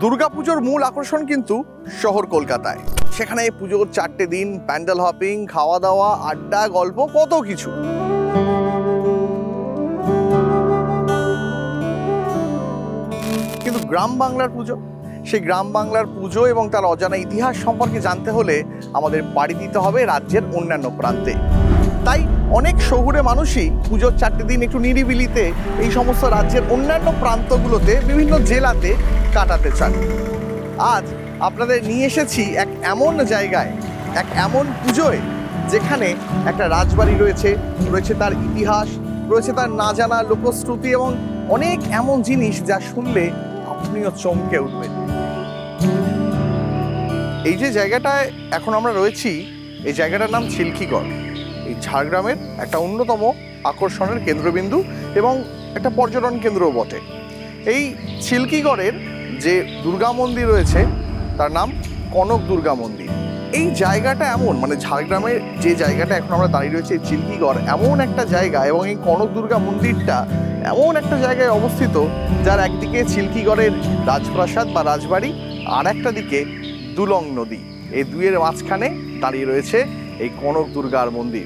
দুর্গাপুজোর মূল আকর্ষণ কিন্তু শহর কলকাতায়। সেখানে পুজোর 4টে দিন প্যান্ডেল হপিং, খাওয়া দাওয়া, আড্ডা, গল্প, কত কিছু। কিন্তু গ্রাম বাংলার পুজো, সেই গ্রাম বাংলার পুজো এবং তার অজানা ইতিহাস সম্পর্কে জানতে হলে আমাদের পাড়ি দিতে হবে রাজ্যের অন্যান্য প্রান্তে। তাই অনেক শহুরে মানুষই পুজোর 4টে দিন একটু নিরিবিলিতে এই সমস্ত রাজ্যের অন্যান্য প্রান্তগুলোতে, বিভিন্ন জেলাতে কাটাতে চান। আজ আপনাদের নিয়ে এসেছি এক এমন জায়গায়, এক এমন পুজোয় যেখানে একটা রাজবাড়ি রয়েছে, রয়েছে তার ইতিহাস, রয়েছে তার না জানা লোকশ্রুতি এবং অনেক এমন জিনিস যা শুনলে আপনিও চমকে উঠবেন। এই যে জায়গাটায় এখন আমরা রয়েছি, এই জায়গাটার নাম চিল্কিগড়। এই ঝাড়গ্রামের একটা অন্যতম আকর্ষণের কেন্দ্রবিন্দু এবং একটা পর্যটন কেন্দ্রও বটে। এই চিল্কিগড়ের যে দুর্গা মন্দির রয়েছে তার নাম কনক দুর্গা মন্দির। এই জায়গাটা এমন, মানে ঝাড়গ্রামের যে জায়গাটা এখন আমরা দাঁড়িয়ে রয়েছে চিল্কিগড়, এমন একটা জায়গা এবং এই কনক দুর্গা মন্দিরটা এমন একটা জায়গায় অবস্থিত যার একদিকে চিল্কিগড়ের রাজপ্রাসাদ বা রাজবাড়ি, আর একটা দিকে দুলং নদী। এই দুইয়ের মাঝখানে দাঁড়িয়ে রয়েছে এই কনক দুর্গার মন্দির।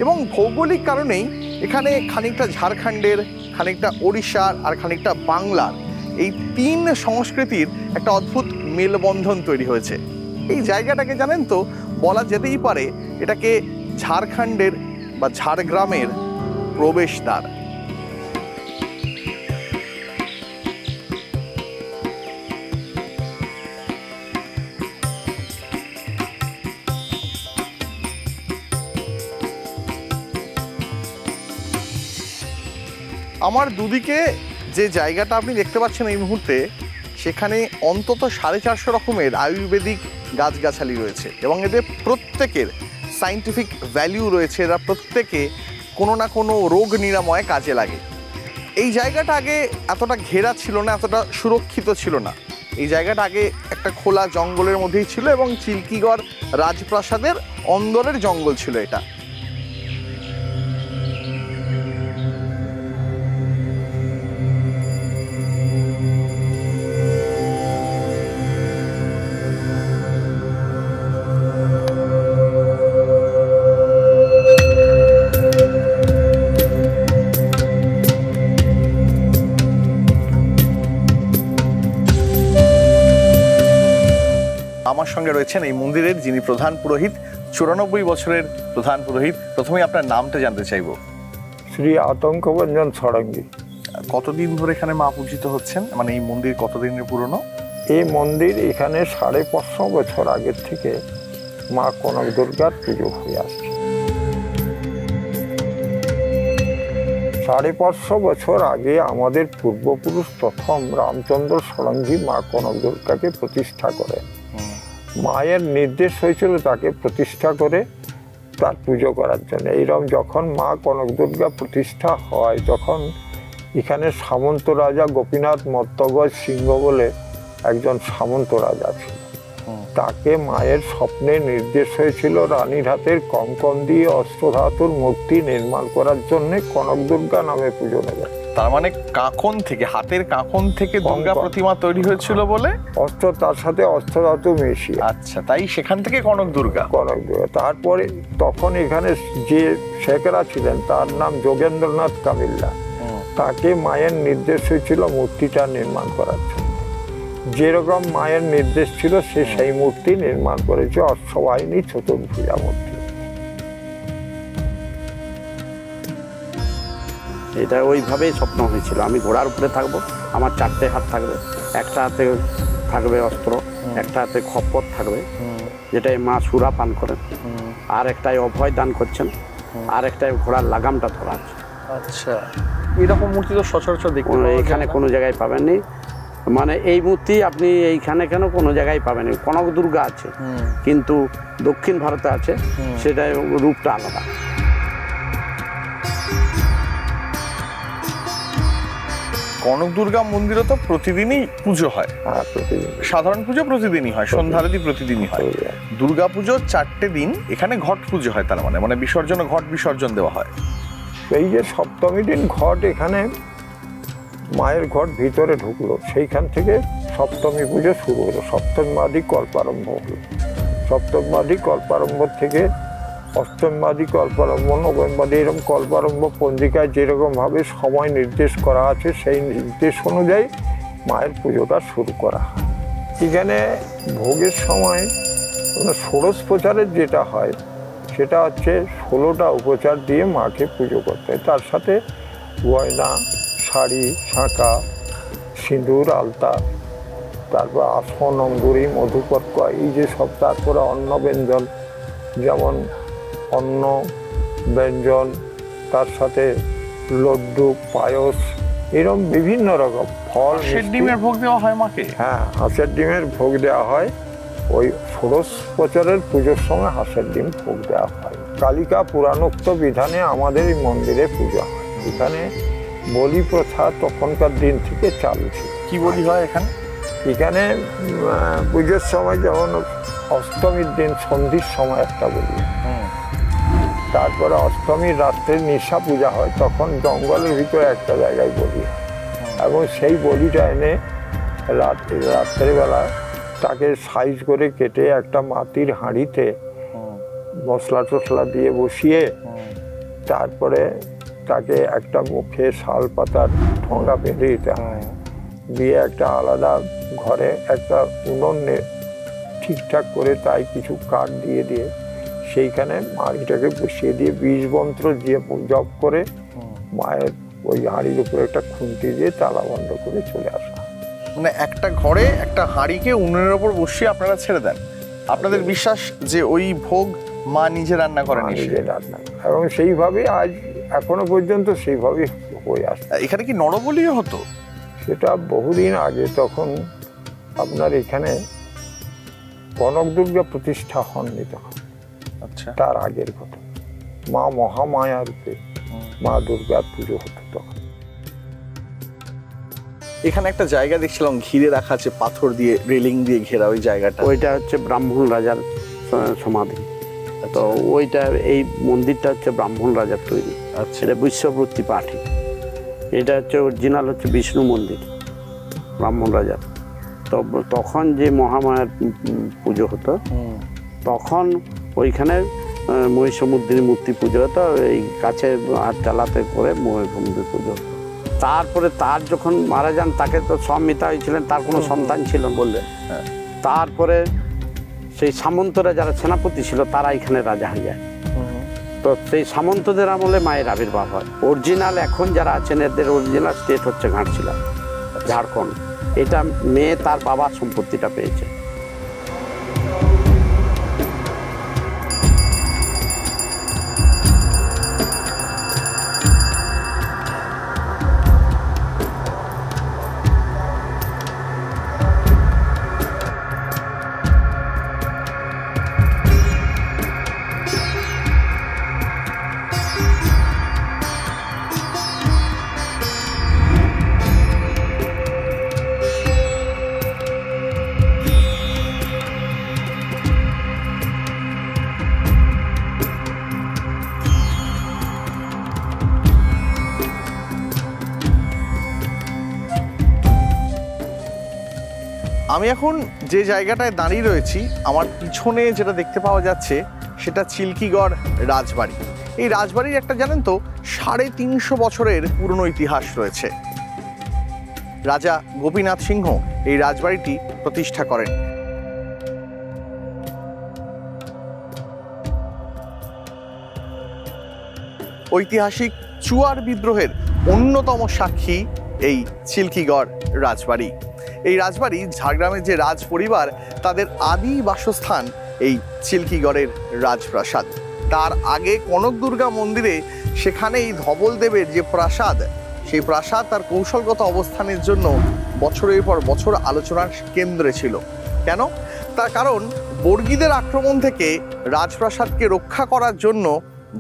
এবং ভৌগোলিক কারণেই এখানে খানিকটা ঝাড়খণ্ডের, খানিকটা ওড়িশার আর খানিকটা বাংলার, এই 3 সংস্কৃতির একটা অদ্ভুত মেলবন্ধন তৈরি হয়েছে। এই জায়গাটাকে জানেন তো, বলা যেতেই পারে এটাকে ঝাড়খণ্ডের বা ঝাড়গ্রামের প্রবেশদ্বার। আমার দুদিকে যে জায়গাটা আপনি দেখতে পাচ্ছেন এই মুহূর্তে, সেখানে অন্তত 450 রকমের আয়ুর্বেদিক গাছগাছালি রয়েছে এবং এদের প্রত্যেকের সায়েন্টিফিক ভ্যালিউ রয়েছে। এরা প্রত্যেকে কোনো না কোনো রোগ নিরাময়ে কাজে লাগে। এই জায়গাটা আগে এতটা ঘেরা ছিল না, এতটা সুরক্ষিত ছিল না। এই জায়গাটা আগে একটা খোলা জঙ্গলের মধ্যেই ছিল এবং চিল্কিগড় রাজপ্রাসাদের অন্দরের জঙ্গল ছিল এটা। আমার সঙ্গে রয়েছেন এই মন্দিরের যিনি প্রধান পুরোহিত, 94 বছরের প্রধান পুরোহিত। প্রথমেই আপনার নামটা জানতে চাইব। শ্রী আতঙ্কভঞ্জন ষড়ঙ্গী। কতদিন ধরে এখানে মা পূজিত হচ্ছেন, মানে এই মন্দির কতদিনের পুরনো? এই মন্দির এখানে 550 বছর আগের থেকে মা কনক দুর্গার পুজো হয়ে আসছে। 550 বছর আগে আমাদের পূর্বপুরুষ প্রথম রামচন্দ্র ষড়ঙ্গী মা কনক দুর্গাকে প্রতিষ্ঠা করে। মায়ের নির্দেশ হয়েছিল তাকে প্রতিষ্ঠা করে তার পুজো করার জন্য। এইরকম যখন মা কনক দুর্গা প্রতিষ্ঠা হয়, তখন এখানে সামন্ত রাজা গোপীনাথ মত্তগজ সিংহ বলে একজন সামন্ত রাজা ছিল। তাকে মায়ের স্বপ্নে নির্দেশ হয়েছিল রানীর হাতের কঙ্কন দিয়ে অস্ত্রধাতুর মূর্তি নির্মাণ করার জন্য কনক দুর্গা নামে পুজো নেবে। তার মানে কাঁকন থেকে, হাতের কাঁকন থেকে দুর্গা প্রতিমা তৈরি হয়েছিল বলে, অস্ত্র তার সাথে অস্ত্রধাতু মিশিয়ে। আচ্ছা, তাই সেখান থেকে কনক দুর্গা। কনক দুর্গা। তারপরে তখন এখানে যে শেখরা ছিলেন তার নাম যোগেন্দ্রনাথ কামিল্লা, তাকে মায়ের নির্দেশ হয়েছিল মূর্তিটা নির্মাণ করার জন্য। যেরকম মায়ের নির্দেশ ছিল সে সেই মূর্তি নির্মাণ করেছে, অশ্ববাহিনী চতুর্ভুজা মূর্তি। এটা ওইভাবেই স্বপ্ন হয়েছিল, আমি ঘোড়ার উপরে থাকবো, আমার 4টে হাত থাকবে, একটা হাতে থাকবে অস্ত্র, একটা হাতে খপ্পর থাকবে যেটাই মা সুরা পান করেন, আর একটাই অভয় দান করছেন, আর একটাই ঘোড়ার লাগামটা ধরা আছে। আচ্ছা, এরকম মূর্তি তো সচরাচর দেখতে এখানে কোনো জায়গায় পাবেননি। মানে এই মূর্তি আপনি এইখানে কেন কোনো জায়গায় পাবেননি। কনক দুর্গা আছে কিন্তু দক্ষিণ ভারতে আছে, সেটা রূপটা আলাদা। কনক দুর্গা মন্দিরে তো প্রতিদিনই পুজো হয়। সাধারণ পুজো প্রতিদিনই হয়, সন্ধ্যা আরতি প্রতিদিনই হয়। দুর্গা পুজোর 4টে দিন এখানে ঘট পুজো হয়, তার মানে বিসর্জন, ঘট বিসর্জন দেওয়া হয়। এই যে সপ্তমী দিন ঘট এখানে মায়ের ঘট ভিতরে ঢুকলো, সেইখান থেকে সপ্তমী পুজো শুরু হলো, সপ্তমী কল্পারম্ভ হলো। সপ্তমী কল্পারম্ভ থেকে অষ্টমী কল্পারম্ভ, নবমী, এরকম কল্পারম্ভ পঞ্জিকায় যেরকমভাবে সময় নির্দেশ করা আছে সেই নির্দেশ অনুযায়ী মায়ের পুজোটা শুরু করা হয়। এখানে ভোগের সময় ষোড়শ প্রচারের যেটা হয় সেটা হচ্ছে 16টা উপচার দিয়ে মাকে পুজো করতে হয়। তার সাথে গয়না, শাড়ি, শাঁখা, সিঁদুর, আলতা, তারপর আসন, অঙ্গুরি, মধুপর্ক, এই যে সব, তারপরে অন্ন ব্যঞ্জন, যেমন অন্ন ব্যঞ্জন, তার সাথে লড্ডু, পায়স, এরকম বিভিন্ন রকম ফল, ডিমের ভোগ দেওয়া হয় মাকে। হ্যাঁ, হাঁসের ডিমের ভোগ দেওয়া হয়। ওই ষোড়শ প্রচারের পুজোর সময় হাঁসের ডিম ভোগ দেওয়া হয়। কালিকা পুরাণোক্ত বিধানে আমাদের এই মন্দিরে পুজো হয়। এখানে বলি প্রথা তখনকার দিন থেকে চালু ছিল। কি বলি হয় এখানে? এখানে পুজোর সময় যেমন অষ্টমীর দিন সন্ধির সময় একটা বলি, তারপরে অষ্টমীর রাত্রে নিশা পূজা হয়, তখন জঙ্গলের ভিতরে একটা জায়গায় বলি হয়, এবং সেই বলিটা এনে রাত্রেবেলা তাকে সাইজ করে কেটে একটা মাটির হাঁড়িতে মশলা টশলা দিয়ে বসিয়ে তারপরে তাকে একটা মুখে শাল পাতার ঠোঙা বেঁধে দিতে হয়, দিয়ে একটা আলাদা ঘরে একটা উনুনে ঠিকঠাক করে তাই কিছু কাঠ দিয়ে দিয়ে সেইখানে হাঁড়িটাকে বসিয়ে দিয়ে বীজ মন্ত্র দিয়ে জপ করে মায়ের ওই হাঁড়ির উপরে একটা খুন্তি দিয়ে তালা বন্ধ করে চলে আসা। মানে একটা ঘরে একটা হাঁড়িকে উনুনের ওপর বসিয়ে আপনারা ছেড়ে দেন। আপনাদের বিশ্বাস যে ওই ভোগ মা নিজে রান্না করেন? নিজে রান্না, এবং সেইভাবে আজ এখনো পর্যন্ত সেইভাবেই হয়ে আসে। এখানে কি নরবলিও হতো? সেটা বহুদিন আগে, তখন আপনার এখানে কনক দুর্গা প্রতিষ্ঠা হননি তখন। আচ্ছা, তার আগের কথা, মা মহামায়া রূপে মা দুর্গার পুজো হতো তখন। এখানে একটা জায়গা দেখছিলাম ঘিরে রাখা আছে পাথর দিয়ে, রেলিং দিয়ে ঘেরা, ওই জায়গাটা ওইটা হচ্ছে ব্রাহ্মণ রাজার সমাধি। তো ওইটা, এই মন্দিরটা হচ্ছে ব্রাহ্মণ রাজার তৈরি। আচ্ছা, এটা বিশ্ববৃত্তি পাঠি। এটা হচ্ছে অরিজিনাল হচ্ছে বিষ্ণু মন্দির ব্রাহ্মণ রাজার। তো তখন যে মহামায়ার পুজো হতো, তখন ওইখানে মহিষমুদ্রিনী মূর্তি পুজো হতো, এই গাছে হাত চালাতে করে মহিষমুদ্রি পুজো হতো। তারপরে তার যখন মারা যান, তাকে তো স্বামিতা হয়েছিলেন, তার কোনো সন্তান ছিল বললে। তারপরে সেই সামন্তরা যারা সেনাপতি ছিল তারা এখানে রাজা হয়ে যায়। তো সেই সামন্তদের আমলে মায়ের আবির্ভাব হয়। অরিজিনাল এখন যারা আছেন এদের অরিজিনাল স্টেট হচ্ছে ঘাটশিলা, ঝাড়খণ্ড। এটা মেয়ে তার বাবার সম্পত্তিটা পেয়েছে। আমি এখন যে জায়গাটায় দাঁড়িয়ে রয়েছি, আমার পিছনে যেটা দেখতে পাওয়া যাচ্ছে সেটা চিল্কিগড় রাজবাড়ি। এই রাজবাড়ির একটা, জানেন তো, 350 বছরের পুরনো ইতিহাস রয়েছে। রাজা গোপীনাথ সিংহ এই রাজবাড়িটি প্রতিষ্ঠা করেন। ঐতিহাসিক চুয়ার বিদ্রোহের অন্যতম সাক্ষী এই চিল্কিগড় রাজবাড়ি। এই রাজবাড়ি ঝাড়গ্রামের যে রাজ পরিবার তাদের আদি বাসস্থান এই চিল্কিগড়ের রাজপ্রাসাদ। তার আগে কনক দুর্গা মন্দিরে সেখানে এই ধবলদেবের যে প্রাসাদ, সেই প্রাসাদ তার কৌশলগত অবস্থানের জন্য বছরের পর বছর আলোচনার কেন্দ্রে ছিল। কেন? তার কারণ বর্গীদের আক্রমণ থেকে রাজপ্রাসাদকে রক্ষা করার জন্য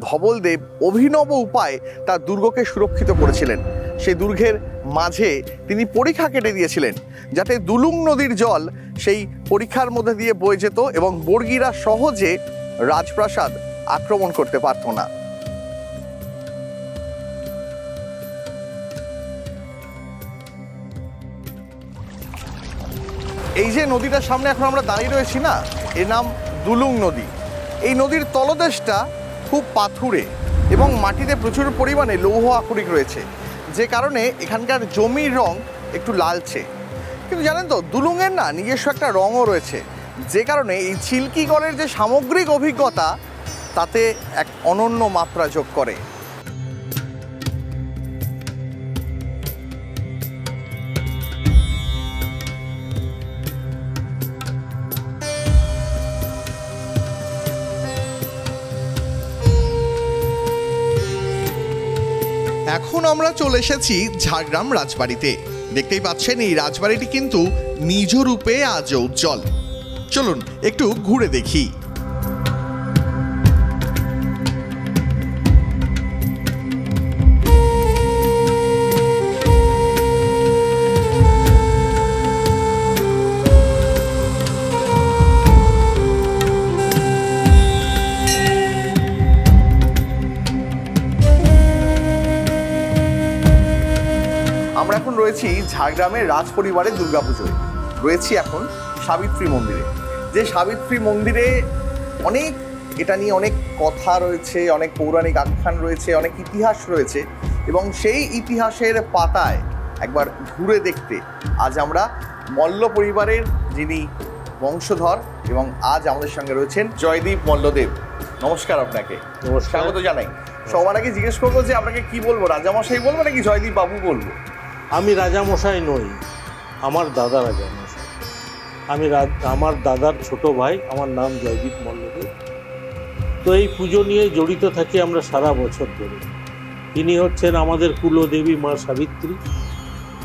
ধবলদেব অভিনব উপায়ে তার দুর্গকে সুরক্ষিত করেছিলেন। সেই দুর্গের মাঝে তিনি পরিখা কেটে দিয়েছিলেন, যাতে দুলুং নদীর জল সেই পরিখার মধ্যে দিয়ে বয়ে যেত এবং বর্গীরা সহজে রাজপ্রাসাদ আক্রমণ করতে পারত না। এই যে নদীটার সামনে এখন আমরা দাঁড়িয়ে রয়েছি না, এর নাম দুলুং নদী। এই নদীর তলদেশটা খুব পাথুরে এবং মাটিতে প্রচুর পরিমাণে লৌহ আকরিক রয়েছে, যে কারণে এখানকার জমির রং একটু লালচে। কিন্তু জানেন তো, দুলুংয়ের না নিজস্ব একটা রঙও রয়েছে, যে কারণে এই চিল্কিগড়ের যে সামগ্রিক অভিজ্ঞতা তাতে এক অনন্য মাত্রা যোগ করে। এখন আমরা চলে এসেছি ঝাড়গ্রাম রাজবাড়িতে। দেখতেই পাচ্ছেন এই রাজবাড়িটি কিন্তু নিজ রূপে আজও উজ্জ্বল। চলুন একটু ঘুরে দেখি। আমরা এখন রয়েছি ঝাড়গ্রামের রাজ পরিবারের দুর্গাপুজোয়। রয়েছি এখন সাবিত্রী মন্দিরে। যে সাবিত্রী মন্দিরে এটা নিয়ে অনেক কথা রয়েছে, অনেক পৌরাণিক আখ্যান রয়েছে, অনেক ইতিহাস রয়েছে, এবং সেই ইতিহাসের পাতায় একবার ঘুরে দেখতে আজ আমরা মল্ল পরিবারের যিনি বংশধর এবং আজ আমাদের সঙ্গে রয়েছেন জয়দীপ মল্লদেব। নমস্কার আপনাকে। নমস্কার। স্বাগত জানাই। সবার আগে জিজ্ঞেস করবো যে আপনাকে কি বলবো, রাজামশাই বলবো নাকি জয়দীপ বাবু বলবো? আমি রাজামশাই নই, আমার দাদা রাজামশাই। আমার দাদার ছোট ভাই, আমার নাম জয়দীপ মল্লদেব। তো এই পুজো নিয়ে জড়িত থাকি আমরা সারা বছর ধরে। তিনি হচ্ছেন আমাদের কুলদেবী মা সাবিত্রী।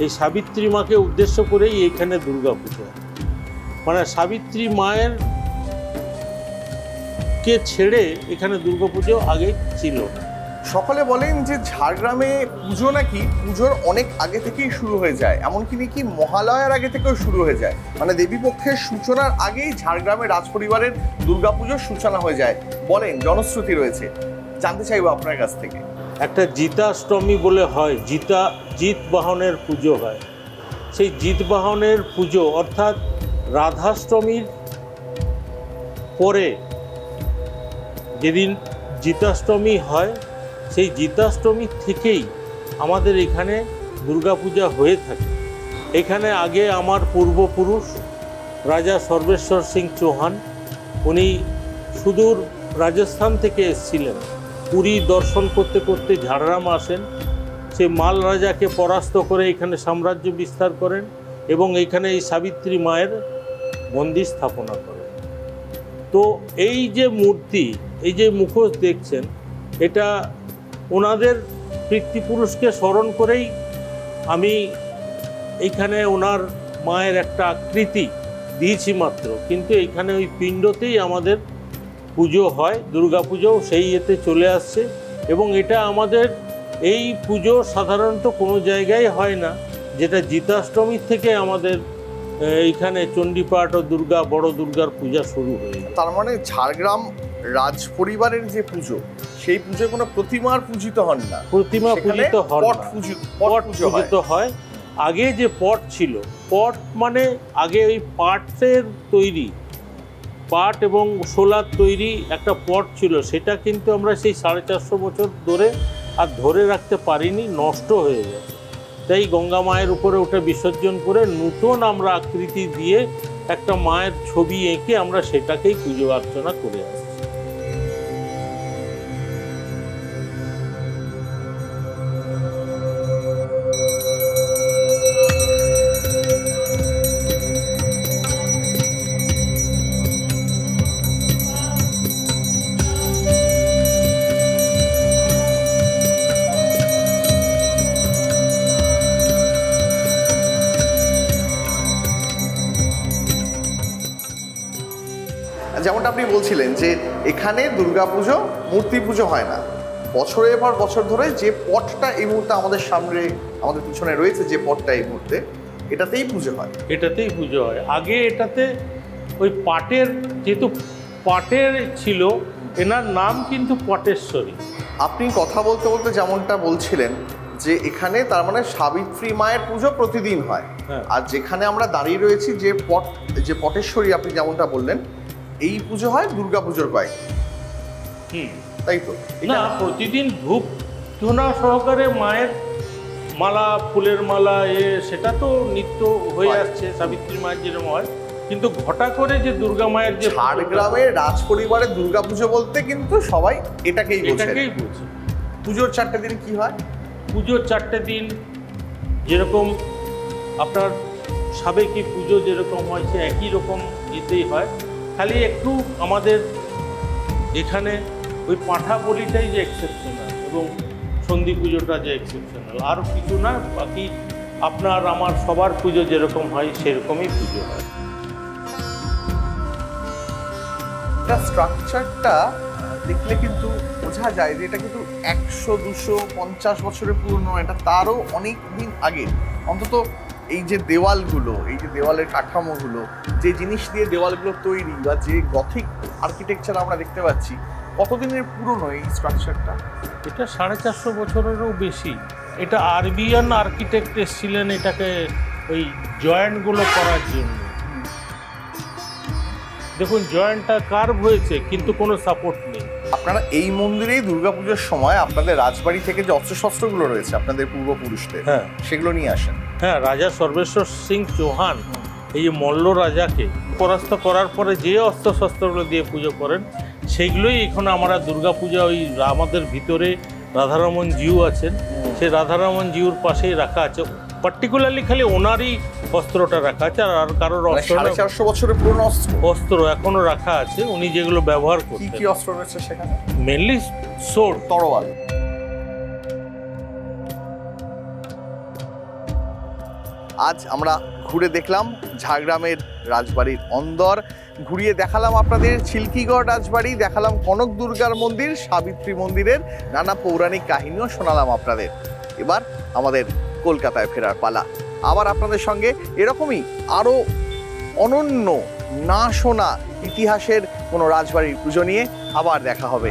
এই সাবিত্রী মাকে উদ্দেশ্য করেই এখানে দুর্গা পুজো, মানে সাবিত্রী মায়ের কে ছেড়ে এখানে দুর্গা পুজো আগে ছিল না। সকলে বলেন যে ঝাড়গ্রামে পুজো নাকি পুজোর অনেক আগে থেকেই শুরু হয়ে যায়, এমনকি নাকি মহালয়ার আগে থেকেও শুরু হয়ে যায়, মানে দেবী পক্ষের সূচনার আগেই ঝাড়গ্রামের রাজপরিবারের দুর্গাপুজোর সূচনা হয়ে যায় বলেন, জনশ্রুতি রয়েছে। জানতে চাইবো আপনার কাছ থেকে। একটা জিতাষ্টমী বলে হয়, জিত বাহনের পুজো হয়। সেই জিত বাহনের পুজো অর্থাৎ রাধাষ্টমীর পরে যেদিন জিতাষ্টমী হয়, সেই জিতাষ্টমী থেকেই আমাদের এখানে দুর্গাপূজা হয়ে থাকে। এখানে আগে আমার পূর্বপুরুষ রাজা সর্বেশ্বর সিং চৌহান, উনি সুদূর রাজস্থান থেকে এসেছিলেন। পুরী দর্শন করতে করতে ঝাড়গ্রাম আসেন। সে মাল রাজাকে পরাস্ত করে এখানে সাম্রাজ্য বিস্তার করেন এবং এখানে এই সাবিত্রী মায়ের মন্দির স্থাপনা করেন। তো এই যে মূর্তি, এই যে মুখোশ দেখছেন, এটা ওনাদের পিতৃপুরুষকে স্মরণ করেই আমি এইখানে ওনার মায়ের একটা আকৃতি দিয়েছি মাত্র, কিন্তু এইখানে ওই পিণ্ডতেই আমাদের পুজো হয়। দুর্গা পুজোও সেই এতে চলে আসছে এবং এটা আমাদের এই পুজো সাধারণত কোনো জায়গায় হয় না, যেটা জিতাষ্টমীর থেকে আমাদের এইখানে চণ্ডীপাঠ ও বড় দুর্গার পূজা শুরু হয়ে যায়। তার মানে ঝাড়গ্রাম রাজ পরিবারের যে পুজো, সেই পুজোয় কোনো প্রতিমার পূজিত হন না, প্রতিমা পূজিত হন না, পট পূজিত হয়। আগে যে পট ছিল, পট মানে আগে ওই পাটের তৈরি, পাট এবং শোলার তৈরি একটা পট ছিল, সেটা কিন্তু আমরা সেই 450 বছর ধরে আর ধরে রাখতে পারিনি, নষ্ট হয়ে গেছে। তাই গঙ্গা মায়ের উপরে ওটা বিসর্জন করে নূতন আমরা আকৃতি দিয়ে একটা মায়ের ছবি এঁকে আমরা সেটাকেই পুজো অর্চনা করে আসছি। যেমনটা আপনি বলছিলেন যে এখানে দুর্গাপুজো মূর্তি পুজো হয় না, বছরের পর বছর ধরে যে পটটা এই মুহূর্তে আমাদের সামনে, আমাদের পিছনে রয়েছে যে পটটা এই মুহূর্তে, এটাতেই পুজো হয়। এটাতেই পুজো হয়। আগে এটাতে ওই পাটের, যেহেতু পাটের ছিল, এনার নাম কিন্তু পটেশ্বরী। আপনি কথা বলতে বলতে যেমনটা বলছিলেন যে এখানে তার মানে সাবিত্রী মায়ের পুজো প্রতিদিন হয়। হ্যাঁ। আর যেখানে আমরা দাঁড়িয়ে রয়েছি যে পটেশ্বরী আপনি যেমনটা বললেন, এই পুজো হয় দুর্গাপুজোর কয়েক, তাই তো? না, প্রতিদিন ধূপ ধুনা সহকারে মায়ের মালা, ফুলের মালা সেটা তো নিত্য হয়ে আসছে, সাবিত্রী মায়ের যেরকম হয়। কিন্তু ঘটা করে যে দুর্গা মায়ের যে ঝাড়গ্রামের রাজ পরিবারের দুর্গাপুজো বলতে কিন্তু সবাই এটাকেই বোঝে। পুজোর 4টে দিন কি হয়? পুজোর 4টে দিন যেরকম আপনার সাবেকি পুজো যেরকম হয় সে একই রকম ইতেই হয়, খালি একটু আমাদের এখানে ওই পাঁঠা বলিটাই যে এক্সেপশনাল এবং সন্ধি পুজোটা যে এক্সেপশনাল, আর কিছু না। বাকি আপনার আমার সবার পুজো যেরকম হয় সেরকমই পুজো হয়। এটা স্ট্রাকচারটা দেখলে কিন্তু বোঝা যায় যে এটা কিন্তু 100-250 বছরের পুরনো, এটা তারও অনেক দিন আগে। অন্তত এই যে দেওয়ালগুলো, এই যে দেওয়ালের কাঠামোগুলো, যে জিনিস দিয়ে দেওয়ালগুলো তৈরি বা যে গথিক আর্কিটেকচার আমরা দেখতে পাচ্ছি, কতদিনের পুরনো এই স্ট্রাকচারটা? এটা 450 বছরেরও বেশি। এটা আরবিয়ান আর্কিটেক্ট এসেছিলেন এটাকে ওই জয়েন্টগুলো করার জন্য। দেখুন জয়েন্টটা কার্ভ হয়েছে কিন্তু কোনো সাপোর্ট নেই। আপনারা এই মন্দিরেই দুর্গাপুজোর সময় আপনাদের রাজবাড়ি থেকে যে অস্ত্রশস্ত্রগুলো রয়েছে আপনাদের পূর্বপুরুষদের, হ্যাঁ, সেগুলো নিয়ে আসেন। হ্যাঁ, রাজা সর্বেশ্বর সিং চৌহান এই যে মল্ল রাজাকে পরাস্ত করার পরে যে অস্ত্রশস্ত্রগুলো দিয়ে পুজো করেন সেগুলোই এখন আমরা দুর্গাপূজা ওই আমাদের ভিতরে রাধারমন জিউ আছেন, সেই রাধারমন জিউর পাশেই রাখা আছে। পার্টিকুলারলি খালি ওনারই অস্ত্রটা রাখা আছে, আর কারোর অস্ত্র 450 বছরের পুরনো অস্ত্র এখনো রাখা আছে, উনি যেগুলো ব্যবহার কি করতেন। কি অস্ত্র রয়েছে সেখানে? মেনলি সোর্ড, তরোয়াল। আজ আমরা ঘুরে দেখলাম ঝাড়গ্রামের রাজবাড়ির অন্দর, ঘুরিয়ে দেখালাম আপনাদের ছিলকিগড় রাজবাড়ি, দেখালাম কনক দুর্গার মন্দির, সাবিত্রী মন্দিরের নানা পৌরাণিক কাহিনীও শোনালাম আপনাদের। এবার আমাদের কলকাতায় ফেরার পালা। আবার আপনাদের সঙ্গে এরকমই আরও অনন্য না শোনা ইতিহাসের কোনো রাজবাড়ির পুজো নিয়ে আবার দেখা হবে।